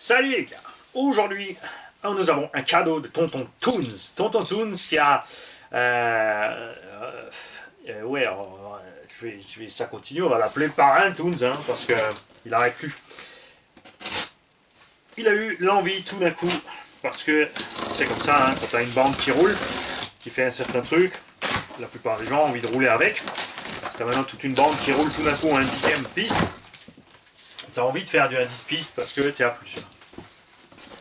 Salut les gars. Aujourd'hui, nous avons un cadeau de Tonton Toons. Tonton Toons qui a... ouais, ça continue, on va l'appeler Parrain Toons, hein, parce que il n'arrête plus. Il a eu l'envie tout d'un coup, parce que c'est comme ça, hein, quand tu as une bande qui roule, qui fait un certain truc, la plupart des gens ont envie de rouler avec. Parce que tu as maintenant toute une bande qui roule tout d'un coup à un 10e piste. Tu as envie de faire du 1 10 piste parce que tu es à plus.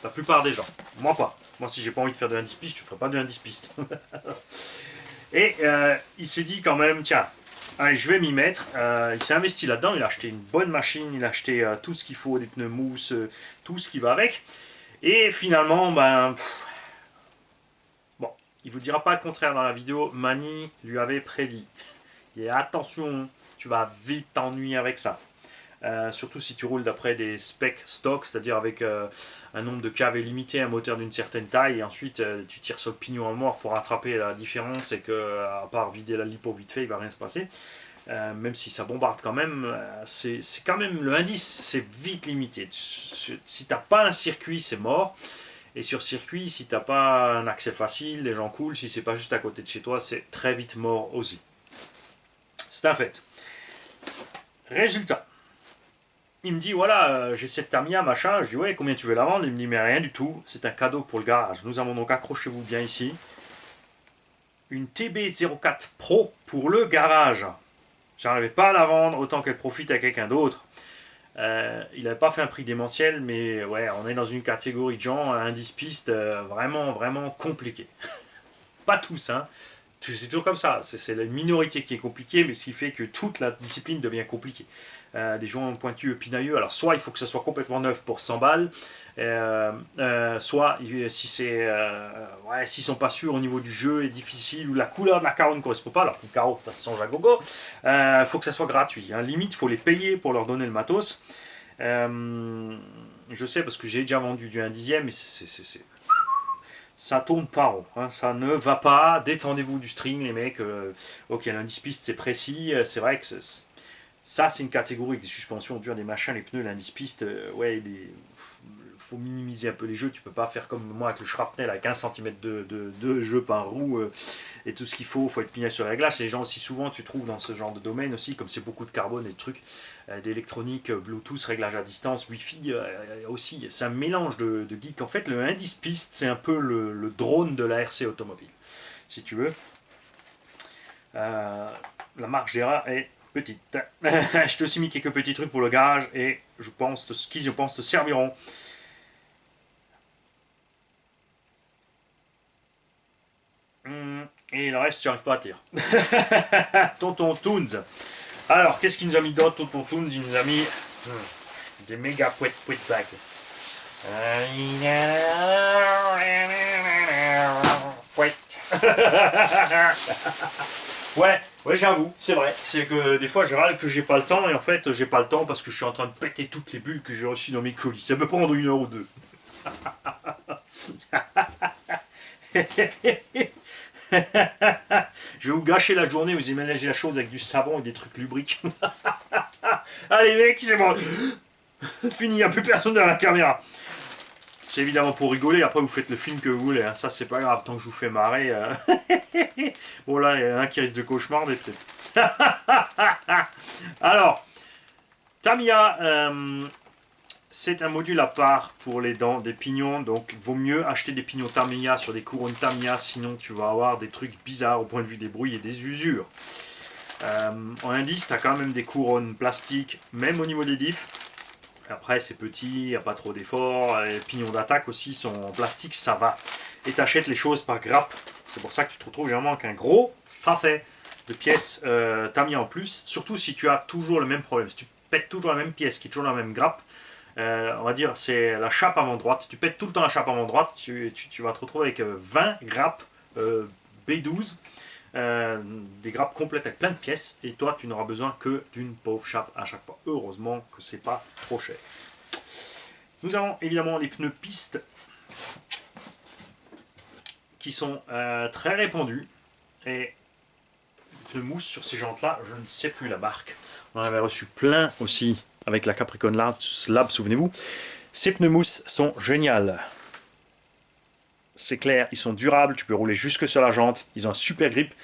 La plupart des gens. Moi pas. Moi si j'ai pas envie de faire de 1 10 piste, je ne ferai pas de 1 10 piste. Et il s'est dit quand même, tiens, allez, je vais m'y mettre. Il s'est investi là-dedans, il a acheté une bonne machine, il a acheté tout ce qu'il faut, des pneus mousse, tout ce qui va avec. Et finalement, ben... bon, il ne vous dira pas le contraire dans la vidéo, Mani lui avait prédit. Et attention, tu vas vite t'ennuyer avec ça. Surtout si tu roules d'après des specs stock, c'est-à-dire avec un nombre de caves limité, un moteur d'une certaine taille, et ensuite tu tires sur le pignon à mort pour rattraper la différence, et que à part vider la lipo vite fait, il va rien se passer. Même si ça bombarde quand même, c'est quand même le indice, c'est vite limité. Si t'as pas un circuit, c'est mort. Et sur circuit, si t'as pas un accès facile, les gens coulent, si c'est pas juste à côté de chez toi, c'est très vite mort aussi. C'est un fait. Résultat. Il me dit, voilà, j'ai cette Tamiya, machin. Je dis, ouais, combien tu veux la vendre? Il me dit, mais rien du tout. C'est un cadeau pour le garage. Nous avons donc, accrochez-vous bien ici, une TB04 Pro pour le garage. J'arrivais pas à la vendre, autant qu'elle profite à quelqu'un d'autre. Il n'avait pas fait un prix démentiel, mais ouais, on est dans une catégorie de gens, un 10 pistes, vraiment, vraiment compliqué. Pas tous, hein. C'est toujours comme ça, c'est la minorité qui est compliquée, mais ce qui fait que toute la discipline devient compliquée. Des gens pointus, pinailleux, alors soit il faut que ça soit complètement neuf pour 100 balles, soit si c'est, ouais, s'ils sont pas sûrs au niveau du jeu est difficile, ou la couleur de la carreau ne correspond pas, alors que le carreau ça se change à gogo, faut que ça soit gratuit, hein. Limite il faut les payer pour leur donner le matos. Je sais parce que j'ai déjà vendu du 1 dixième, mais ça tourne pas rond, hein, ça ne va pas, détendez-vous du string les mecs, ok l'indice piste c'est précis, c'est vrai que ça c'est une catégorie avec des suspensions dures, des machins, les pneus, l'indice piste, ouais il faut minimiser un peu les jeux, tu peux pas faire comme moi avec le shrapnel avec 1 cm de jeu par roue, et tout ce qu'il faut être pigné sur la glace. Les gens aussi souvent tu trouves dans ce genre de domaine aussi, comme c'est beaucoup de carbone et de trucs, d'électronique, Bluetooth, réglage à distance, Wi-Fi aussi, c'est un mélange de geeks. En fait le indice piste c'est un peu le drone de la RC automobile, si tu veux. La marque Gera est petite. Je t'ai aussi mis quelques petits trucs pour le garage, et je pense qui je pense te serviront. Et le reste, j'arrive pas à dire. Tonton Toons. Alors, qu'est-ce qu'il nous a mis d'autre, Tonton Toons? Il nous a mis des méga pouet bags. Pouet. Ouais, j'avoue, c'est vrai. C'est que des fois, je râle que j'ai pas le temps, et en fait, j'ai pas le temps parce que je suis en train de péter toutes les bulles que j'ai reçues dans mes colis. Ça peut prendre 1 heure ou 2. Je vais vous gâcher la journée, vous imaginez la chose avec du savon et des trucs lubriques. Allez mec, c'est bon. Fini, il n'y a plus personne dans la caméra. C'est évidemment pour rigoler, après vous faites le film que vous voulez, hein. Ça c'est pas grave, tant que je vous fais marrer. Bon là, il y en a un qui risque de cauchemarder peut-être. Alors, Tamiya, c'est un module à part pour les dents, des pignons, donc vaut mieux acheter des pignons Tamiya sur des couronnes Tamiya, sinon tu vas avoir des trucs bizarres au point de vue des bruits et des usures. En indice, tu as quand même des couronnes plastiques, même au niveau des diffs. Après c'est petit, il n'y a pas trop d'efforts, les pignons d'attaque aussi sont en plastique, ça va. Et tu achètes les choses par grappe, c'est pour ça que tu te retrouves généralement avec un gros farfet de pièces Tamiya en plus, surtout si tu as toujours le même problème, si tu pètes toujours la même pièce qui est toujours la même grappe. On va dire c'est la chape avant droite, tu pètes tout le temps la chape avant droite, tu vas te retrouver avec 20 grappes B12, des grappes complètes avec plein de pièces, et toi tu n'auras besoin que d'une pauvre chape à chaque fois. Heureusement que c'est pas trop cher. Nous avons évidemment les pneus piste qui sont très répandus, et les pneus mousse sur ces jantes là, je ne sais plus la marque, on en avait reçu plein aussi avec la Capricorn Lab, souvenez-vous. Ces pneus mousse sont géniaux. C'est clair, ils sont durables, tu peux rouler jusque sur la jante, ils ont un super grip.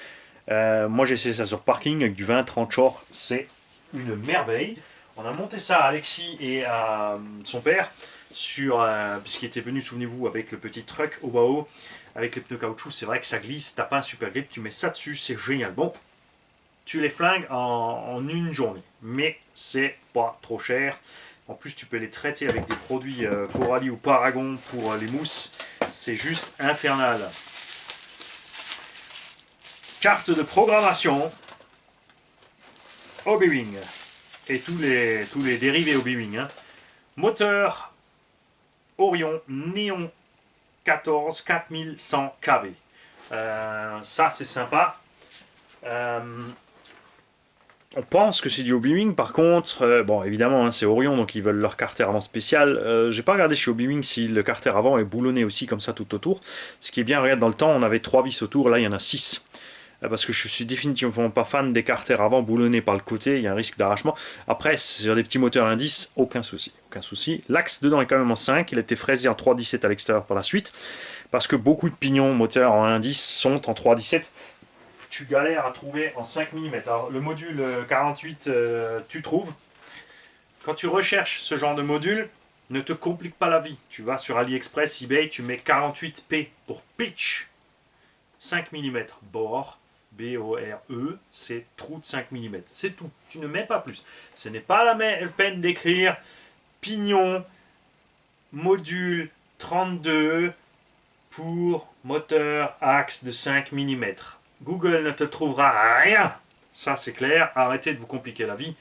Moi j'ai essayé ça sur parking avec du 20-30 short, c'est une merveille. On a monté ça à Alexis et à son père, puisqu'il était venu, souvenez-vous, avec le petit truck au bas avec les pneus caoutchouc. C'est vrai que ça glisse, t'as pas un super grip, tu mets ça dessus, c'est génial. Bon, tu les flingues en une journée, mais c'est pas trop cher. En plus, tu peux les traiter avec des produits Coralie ou Paragon pour les mousses. C'est juste infernal. Carte de programmation Hobby-Wing et tous les dérivés Hobby-Wing. Hein. Moteur Orion Néon 14 4100 kV. Ça, c'est sympa. On pense que c'est du Hobby-Wing, par contre, bon évidemment hein, c'est Orion donc ils veulent leur carter avant spécial. J'ai pas regardé chez Hobby-Wing si le carter avant est boulonné aussi comme ça tout autour. Ce qui est bien, regarde dans le temps on avait 3 vis autour, là il y en a 6. Parce que je suis définitivement pas fan des carters avant boulonnés par le côté, il y a un risque d'arrachement. Après sur des petits moteurs indices, aucun souci, aucun souci. L'axe dedans est quand même en 5, il a été fraisé en 3,17 à l'extérieur par la suite. Parce que beaucoup de pignons moteurs en indice sont en 3,17. Tu galères à trouver en 5 mm. Alors, le module 48, tu trouves. Quand tu recherches ce genre de module, ne te complique pas la vie. Tu vas sur AliExpress, eBay, tu mets 48P pour pitch. 5 mm. Bore, B-O-R-E, c'est trou de 5 mm. C'est tout. Tu ne mets pas plus. Ce n'est pas la peine d'écrire pignon, module 32 pour moteur axe de 5 mm. Google ne te trouvera rien, ça c'est clair, arrêtez de vous compliquer la vie,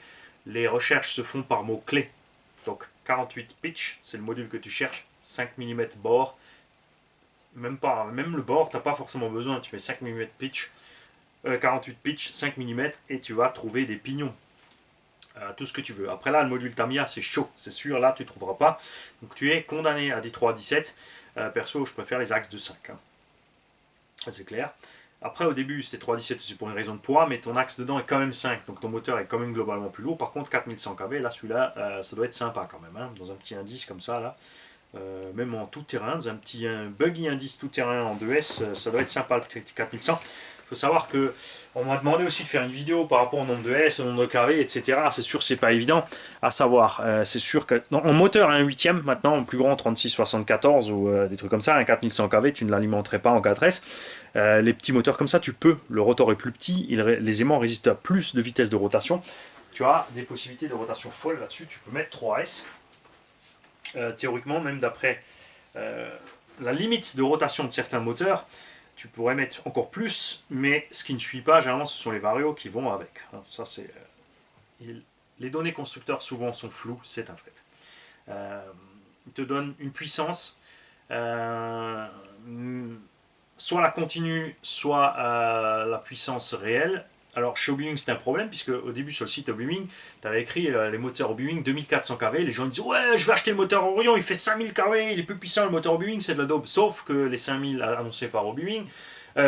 les recherches se font par mots-clés. Donc 48 pitch, c'est le module que tu cherches, 5 mm bore, même le bore, tu n'as pas forcément besoin, tu mets 5 mm pitch, 48 pitch, 5 mm et tu vas trouver des pignons. Tout ce que tu veux. Après là, le module Tamiya, c'est chaud, c'est sûr, là tu ne trouveras pas. Donc tu es condamné à des 3,17. Perso, je préfère les axes de 5. Hein. C'est clair. Après, au début, c'était 3,17, c'est pour une raison de poids, mais ton axe dedans est quand même 5, donc ton moteur est quand même globalement plus lourd. Par contre, 4100 kV, là, celui-là, ça doit être sympa quand même, hein, dans un petit indice comme ça, là. Même en tout terrain, dans un petit buggy indice tout terrain en 2S, ça doit être sympa le 4100. Il faut savoir que on m'a demandé aussi de faire une vidéo par rapport au nombre de S, au nombre de kV, etc. C'est sûr, c'est pas évident à savoir. C'est sûr que en moteur, un 8e maintenant, en plus grand 36-74 ou des trucs comme ça, un 4100 kV, tu ne l'alimenterais pas en 4S. Les petits moteurs comme ça, tu peux. Le rotor est plus petit, les aimants résistent à plus de vitesse de rotation. Tu as des possibilités de rotation folles là-dessus. Tu peux mettre 3S. Théoriquement, même d'après la limite de rotation de certains moteurs, tu pourrais mettre encore plus, mais ce qui ne suit pas, généralement, ce sont les varios qui vont avec. Ça, c'est, les données constructeurs souvent sont floues, c'est un fait. Ils te donnent une puissance, soit la continue, soit la puissance réelle. Alors chez Hobby-Wing c'est un problème, puisque au début sur le site Hobby-Wing, tu avais écrit les moteurs Hobby-Wing 2400 kV, les gens disent ouais je vais acheter le moteur Orion, il fait 5000 kV, il est plus puissant le moteur Hobby-Wing, c'est de la daube. Sauf que les 5000 annoncés par Hobby-Wing,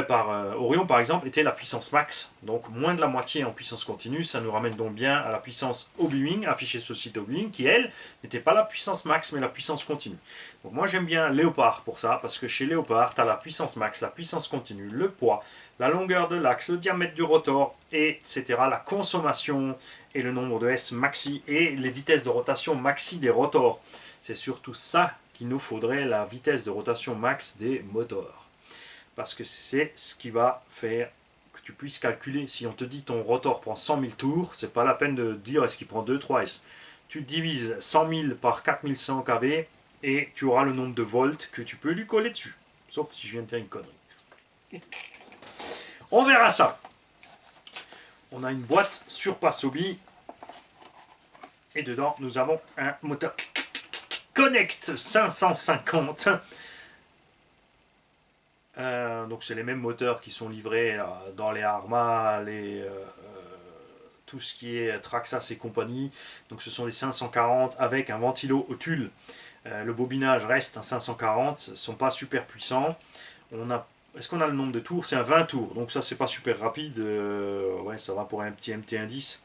par Orion par exemple, étaient la puissance max, donc moins de la moitié en puissance continue, ça nous ramène donc bien à la puissance Hobby-Wing, affichée sur le site Hobby-Wing, qui elle, n'était pas la puissance max, mais la puissance continue. Donc moi j'aime bien Léopard pour ça, parce que chez Léopard, tu as la puissance max, la puissance continue, le poids, la longueur de l'axe, le diamètre du rotor, etc. La consommation et le nombre de S maxi et les vitesses de rotation maxi des rotors. C'est surtout ça qu'il nous faudrait, la vitesse de rotation max des moteurs. Parce que c'est ce qui va faire que tu puisses calculer. Si on te dit ton rotor prend 100 000 tours, c'est pas la peine de dire est-ce qu'il prend 2, 3 S. Tu divises 100 000 par 4100 kV et tu auras le nombre de volts que tu peux lui coller dessus. Sauf si je viens de faire une connerie. On verra ça. On a une boîte Surpass Hobby. Et dedans, nous avons un moteur Connect 550. Donc c'est les mêmes moteurs qui sont livrés dans les Arma, tout ce qui est Traxxas et compagnie. Donc ce sont les 540 avec un ventilo au tulle. Le bobinage reste un 540. Ce ne sont pas super puissants. Est-ce qu'on a le nombre de tours? C'est un 20 tours, donc ça c'est pas super rapide, ouais ça va pour un petit MT10.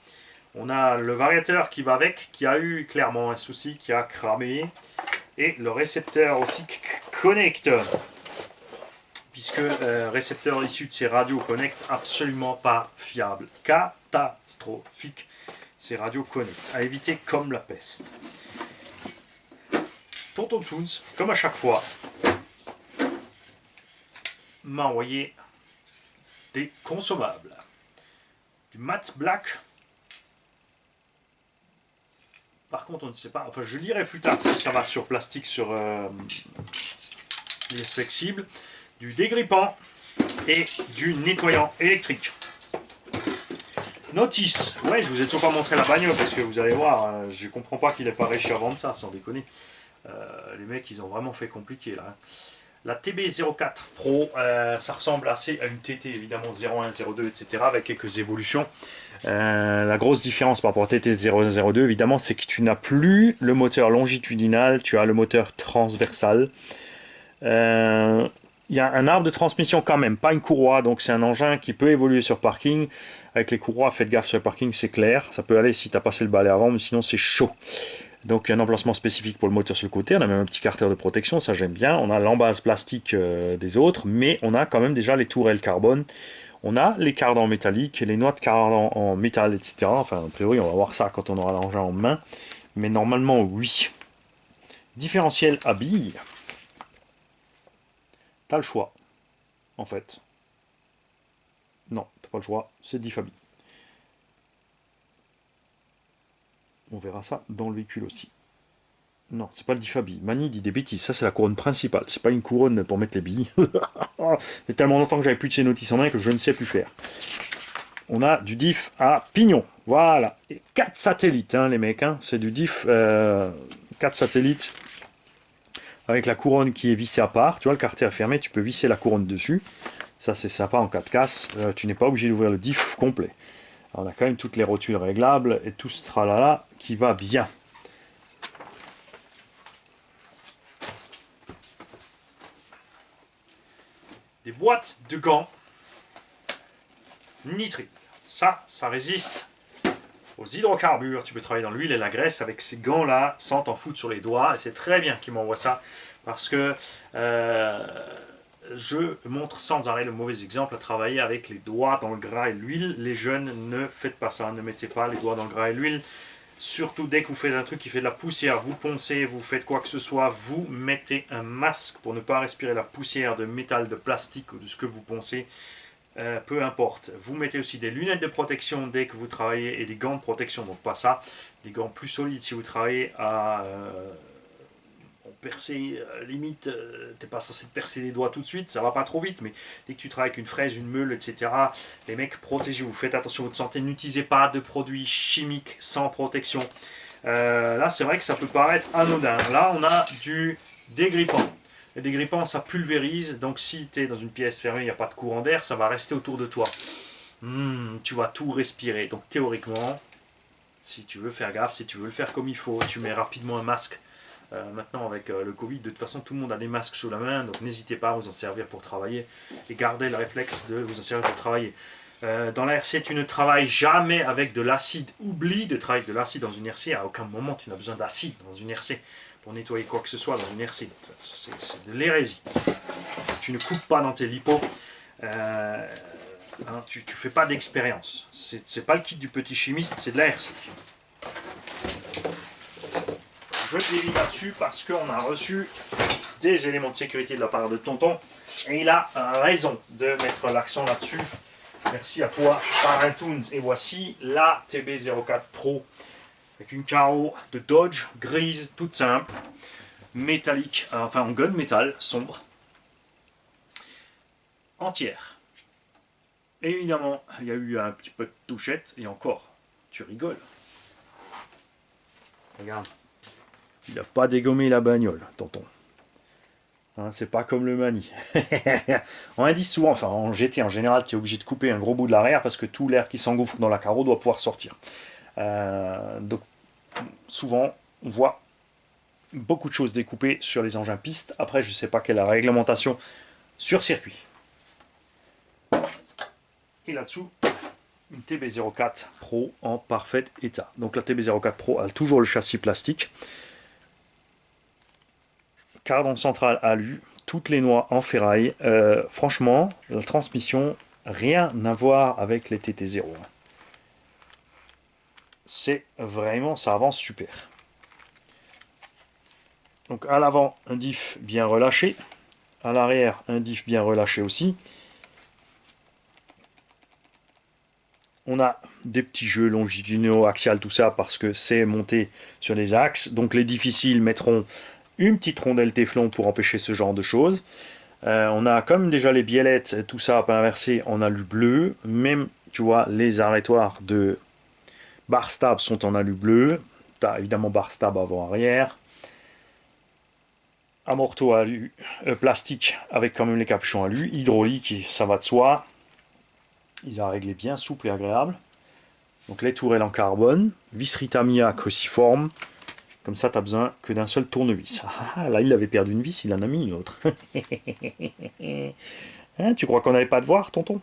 On a le variateur qui va avec, qui a eu clairement un souci, qui a cramé. Et le récepteur aussi Connect, puisque récepteur issu de ces radios Connect, absolument pas fiable, catastrophique, ces radios Connect, à éviter comme la peste. Tonton Toons, comme à chaque fois, m'a envoyé des consommables. Du matte black. Par contre, on ne sait pas. Enfin, je lirai plus tard si ça va sur plastique, sur les flexibles. Du dégrippant et du nettoyant électrique. Notice. Ouais, je vous ai toujours pas montré la bagnole parce que vous allez voir, je comprends pas qu'il ait pas réussi à vendre ça, sans déconner. Les mecs, ils ont vraiment fait compliqué là. Hein. La TB04 Pro, ça ressemble assez à une TT, évidemment 01, 02, etc. avec quelques évolutions. La grosse différence par rapport à TT 002, évidemment, c'est que tu n'as plus le moteur longitudinal, tu as le moteur transversal. Il y a un arbre de transmission quand même, pas une courroie, donc c'est un engin qui peut évoluer sur parking. Avec les courroies, faites gaffe sur le parking, c'est clair. Ça peut aller si tu as passé le balai avant, mais sinon c'est chaud. Donc un emplacement spécifique pour le moteur sur le côté, on a même un petit carter de protection, ça j'aime bien. On a l'embase plastique des autres, mais on a quand même déjà les tourelles carbone. On a les cardans métalliques, les noix de cardan en métal, etc. Enfin, a priori, on va voir ça quand on aura l'engin en main. Mais normalement, oui. Différentiel à billes. T'as le choix, en fait. Non, t'as pas le choix, c'est diff à billes. On verra ça dans le véhicule aussi. Non, c'est pas le diff à billes. Mani dit des bêtises, ça c'est la couronne principale. C'est pas une couronne pour mettre les billes. Ça fait tellement longtemps que j'avais plus de ces notices en main que je ne sais plus faire. On a du diff à pignon. Voilà. Et 4 satellites, hein, les mecs. Hein. C'est du diff 4 satellites avec la couronne qui est vissée à part. Tu vois, le carter est fermé, tu peux visser la couronne dessus. Ça, c'est sympa en cas de casse. Tu n'es pas obligé d'ouvrir le diff complet. Alors, on a quand même toutes les rotules réglables et tout ce tralala qui va bien. Des boîtes de gants nitriques. Ça résiste aux hydrocarbures. Tu peux travailler dans l'huile et la graisse avec ces gants-là sans t'en foutre sur les doigts. Et c'est très bien qu'ils m'envoient ça parce que je montre sans arrêt le mauvais exemple à travailler avec les doigts dans le gras et l'huile. Les jeunes, ne faites pas ça. Ne mettez pas les doigts dans le gras et l'huile. Surtout dès que vous faites un truc qui fait de la poussière, vous poncez, vous faites quoi que ce soit, vous mettez un masque pour ne pas respirer la poussière de métal, de plastique ou de ce que vous poncez. Peu importe. Vous mettez aussi des lunettes de protection dès que vous travaillez et des gants de protection, donc pas ça. Des gants plus solides si vous travaillez à percer, limite, t'es pas censé te percer les doigts tout de suite, ça va pas trop vite, mais dès que tu travailles avec une fraise, une meule, etc., les mecs, protégez-vous, faites attention à votre santé, n'utilisez pas de produits chimiques sans protection. Là, c'est vrai que ça peut paraître anodin. Là, on a du dégrippant. Le dégrippant, ça pulvérise, donc si tu es dans une pièce fermée, il n'y a pas de courant d'air, ça va rester autour de toi. Tu vas tout respirer. Donc théoriquement, si tu veux faire gaffe, si tu veux le faire comme il faut, tu mets rapidement un masque. Maintenant avec le Covid, de toute façon tout le monde a des masques sous la main, donc n'hésitez pas à vous en servir pour travailler et gardez le réflexe de vous en servir pour travailler. Dans la RC, tu ne travailles jamais avec de l'acide. Oublie de travailler avec de l'acide dans une RC, à aucun moment tu n'as besoin d'acide dans une RC pour nettoyer quoi que ce soit dans une RC. C'est de l'hérésie. Tu ne coupes pas dans tes lipos. Tu fais pas d'expérience. C'est pas le kit du petit chimiste, c'est de la RC. Je dévie là-dessus parce qu'on a reçu des éléments de sécurité de la part de Tonton et il a raison de mettre l'accent là-dessus. Merci à toi, Paratoons. Et voici la TB04 Pro avec une carreau de Dodge grise, toute simple, métallique, enfin en gun métal, sombre, entière. Et évidemment, il y a eu un petit peu de touchette et encore, tu rigoles. Regarde. Il n'a pas dégommé la bagnole, Tonton. Hein, c'est pas comme le Mani. On indice souvent, enfin en GT en général, tu es obligé de couper un gros bout de l'arrière parce que tout l'air qui s'engouffre dans la carreau doit pouvoir sortir. Donc souvent, on voit beaucoup de choses découpées sur les engins pistes. Après, je ne sais pas quelle est la réglementation sur circuit. Et là-dessous, une TB04 Pro en parfait état. Donc la TB04 Pro a toujours le châssis plastique. Cardan central alu, toutes les noix en ferraille. Franchement, la transmission, rien à voir avec les TT0. C'est vraiment, ça avance super. Donc à l'avant, un diff bien relâché. À l'arrière, un diff bien relâché aussi. On a des petits jeux longitudinaux, axial, tout ça, parce que c'est monté sur les axes. Donc les difficiles mettront une petite rondelle téflon pour empêcher ce genre de choses. On a comme déjà les biellettes, tout ça à pas inversé en alu bleu. Même, tu vois, les arrêtoirs de bar stab sont en alu bleu. Tu as évidemment bar stab avant-arrière. Amorto alu, plastique avec quand même les capuchons alu. Hydraulique, ça va de soi. Ils ont réglé bien souple et agréable. Donc les tourelles en carbone. Visserie Tamiya cruciforme. Comme ça, tu n'as besoin que d'un seul tournevis. Ah, là, il avait perdu une vis, il en a mis une autre. Hein, tu crois qu'on n'avait pas de voir, tonton?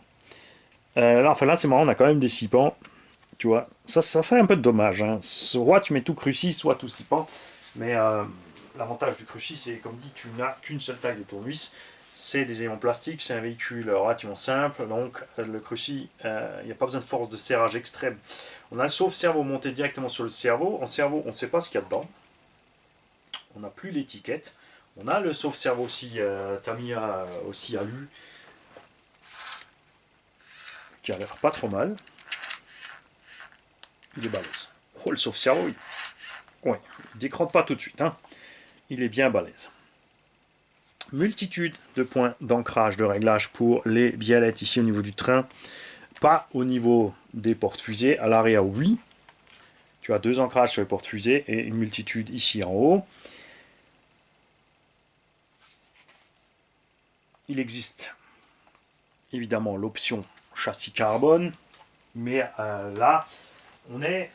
Là, enfin là, c'est marrant, on a quand même des six pans. Tu vois, ça c'est un peu dommage. Hein. Soit tu mets tout crucis, soit tout six pans. Mais l'avantage du crucis, c'est comme dit, tu n'as qu'une seule taille de tournevis. C'est des aimants plastiques, c'est un véhicule relativement simple. Donc le crucis, il n'y a pas besoin de force de serrage extrême. On a le sauve-cerveau monté directement sur le cerveau. En cerveau, on ne sait pas ce qu'il y a dedans. On n'a plus l'étiquette. On a le sauve-cerveau aussi, Tamiya aussi alu, qui a l'air pas trop mal. Il est balèze. Oh, le sauve-cerveau, ouais, il décrotte pas tout de suite. Hein. Il est bien balèze. Multitude de points d'ancrage, de réglage pour les biellettes ici au niveau du train. Pas au niveau des portes-fusées. À l'arrière, oui. Tu as deux ancrages sur les portes-fusées et une multitude ici en haut. Il existe évidemment l'option châssis carbone. Mais là, on est...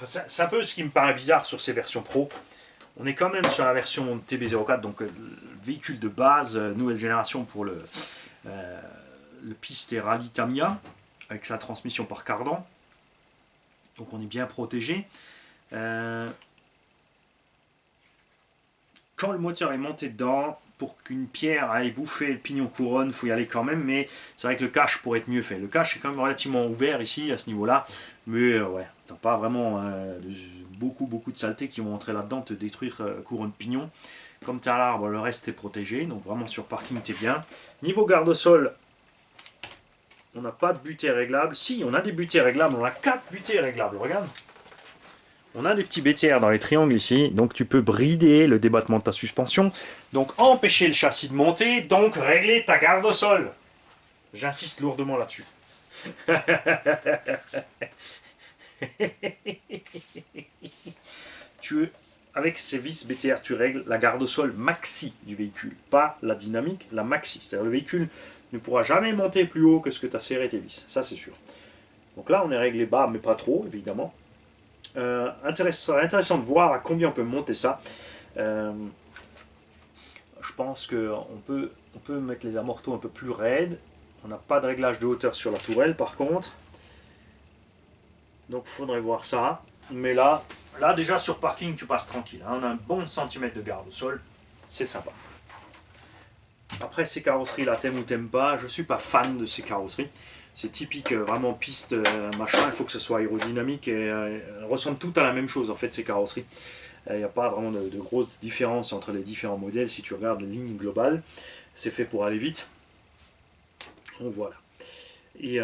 C'est un peu ce qui me paraît bizarre sur ces versions Pro. On est quand même sur la version TB04, donc le véhicule de base, nouvelle génération pour le piste et rallye Tamiya, avec sa transmission par cardan. Donc on est bien protégé. Quand le moteur est monté dedans, pour qu'une pierre aille bouffer le pignon couronne, il faut y aller quand même, mais c'est vrai que le cache pourrait être mieux fait. Le cache est quand même relativement ouvert ici, à ce niveau-là, mais ouais, t'as pas vraiment beaucoup de saletés qui vont entrer là-dedans, te détruire couronne pignon. Comme tu as l'arbre, le reste est protégé, donc vraiment sur parking t'es bien. Niveau garde-sol, on n'a pas de butée réglable. Si, on a des butées réglables, on a 4 butées réglables, regarde. On a des petits BTR dans les triangles ici, donc tu peux brider le débattement de ta suspension, donc empêcher le châssis de monter, donc régler ta garde au sol. J'insiste lourdement là-dessus. Avec ces vis BTR, tu règles la garde au sol maxi du véhicule, pas la dynamique, la maxi. C'est-à-dire le véhicule ne pourra jamais monter plus haut que ce que tu as serré tes vis, ça c'est sûr. Donc là on est réglé bas, mais pas trop évidemment. Intéressant de voir à combien on peut monter ça. Je pense qu'on peut mettre les amortos un peu plus raides. On n'a pas de réglage de hauteur sur la tourelle par contre. Donc il faudrait voir ça. Mais là déjà sur parking tu passes tranquille. Hein. On a un bon centimètre de garde au sol. C'est sympa. Après ces carrosseries là, t'aimes ou t'aimes pas, je suis pas fan de ces carrosseries. C'est typique vraiment piste machin, il faut que ce soit aérodynamique et elles ressemblent toutes à la même chose en fait ces carrosseries. Il n'y a pas vraiment de grosses différences entre les différents modèles si tu regardes les lignes globales. C'est fait pour aller vite. Donc voilà. Et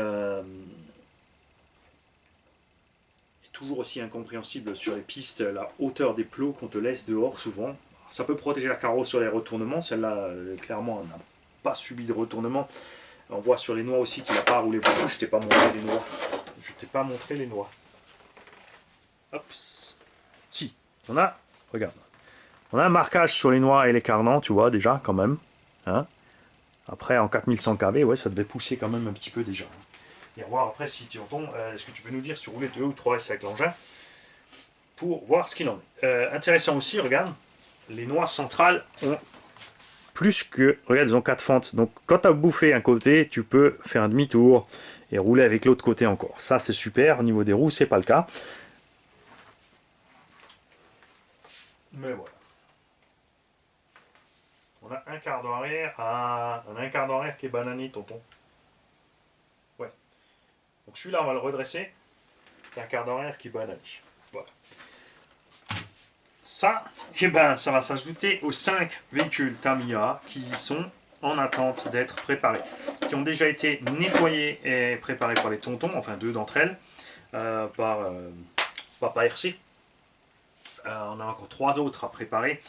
toujours aussi incompréhensible sur les pistes, la hauteur des plots qu'on te laisse dehors souvent. Ça peut protéger la carreau sur les retournements, celle-là clairement n'a pas subi de retournement. On voit sur les noix aussi qu'il n'a pas roulé beaucoup. Je t'ai pas montré les noix. Je t'ai pas montré les noix. Hop. Si. On a, regarde. On a un marquage sur les noix et les carnants, tu vois, déjà, quand même. Hein. Après, en 4100 kV, ouais, ça devait pousser quand même un petit peu déjà. Et voir après si tu entends, est-ce que tu peux nous dire si tu roulais 2 ou 3S avec l'engin pour voir ce qu'il en est. Intéressant aussi, regarde, les noix centrales ont plus que, regarde, ils ont 4 fentes. Donc quand tu as bouffé un côté, tu peux faire un demi-tour et rouler avec l'autre côté encore. Ça c'est super. Au niveau des roues, c'est pas le cas. Mais voilà. On a un quart d'heure arrière. Ah, on a un quart d'heure arrière qui est banané, tonton. Ouais. Donc celui-là, on va le redresser. C'est un quart d'heure arrière qui est banané. Voilà. Ça, eh ben, ça va s'ajouter aux 5 véhicules Tamiya qui sont en attente d'être préparés, qui ont déjà été nettoyés et préparés par les tontons, enfin 2 d'entre elles, par Papa RC. On a encore 3 autres à préparer.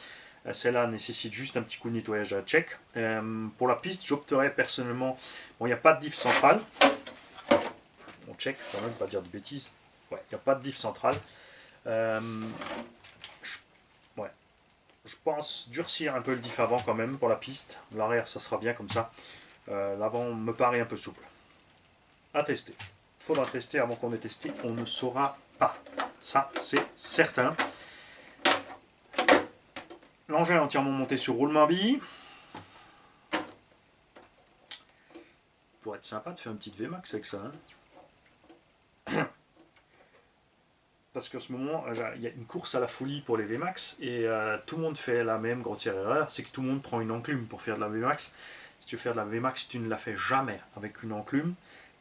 Celle-là nécessite juste un petit coup de nettoyage à check. Pour la piste, j'opterais personnellement... Bon, il n'y a pas de diff centrale. On check quand même, pas dire de bêtises. Ouais, il n'y a pas de diff centrale. Je pense durcir un peu le diff avant quand même pour la piste. L'arrière, ça sera bien comme ça. L'avant me paraît un peu souple. À tester. Il faudra tester avant qu'on ait testé. On ne saura pas. Ça, c'est certain. L'engin est entièrement monté sur roulement à billes. Pour être sympa de faire une petite VMAX avec ça. Hein. Parce qu'en ce moment, il y a une course à la folie pour les VMAX et tout le monde fait la même grossière erreur, c'est que tout le monde prend une enclume pour faire de la VMAX. Si tu veux faire de la VMAX, tu ne la fais jamais avec une enclume.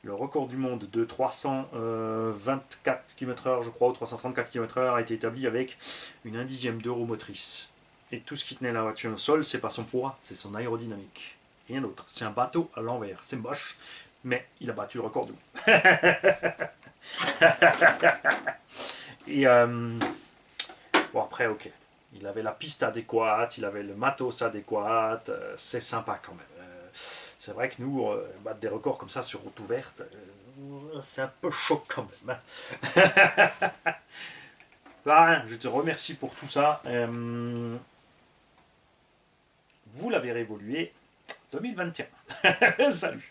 Le record du monde de 324 km/h, je crois, ou 334 km/h a été établi avec une 1/10 d'euro motrice. Et tout ce qui tenait la voiture au sol, c'est pas son poids, c'est son aérodynamique. Rien d'autre. C'est un bateau à l'envers. C'est moche, mais il a battu le record du monde. Et bon, après, ok. Il avait la piste adéquate, il avait le matos adéquat, c'est sympa quand même. C'est vrai que nous, battre des records comme ça sur route ouverte, c'est un peu chaud quand même. Bah, je te remercie pour tout ça. Vous l'avez réévolué 2021. Salut.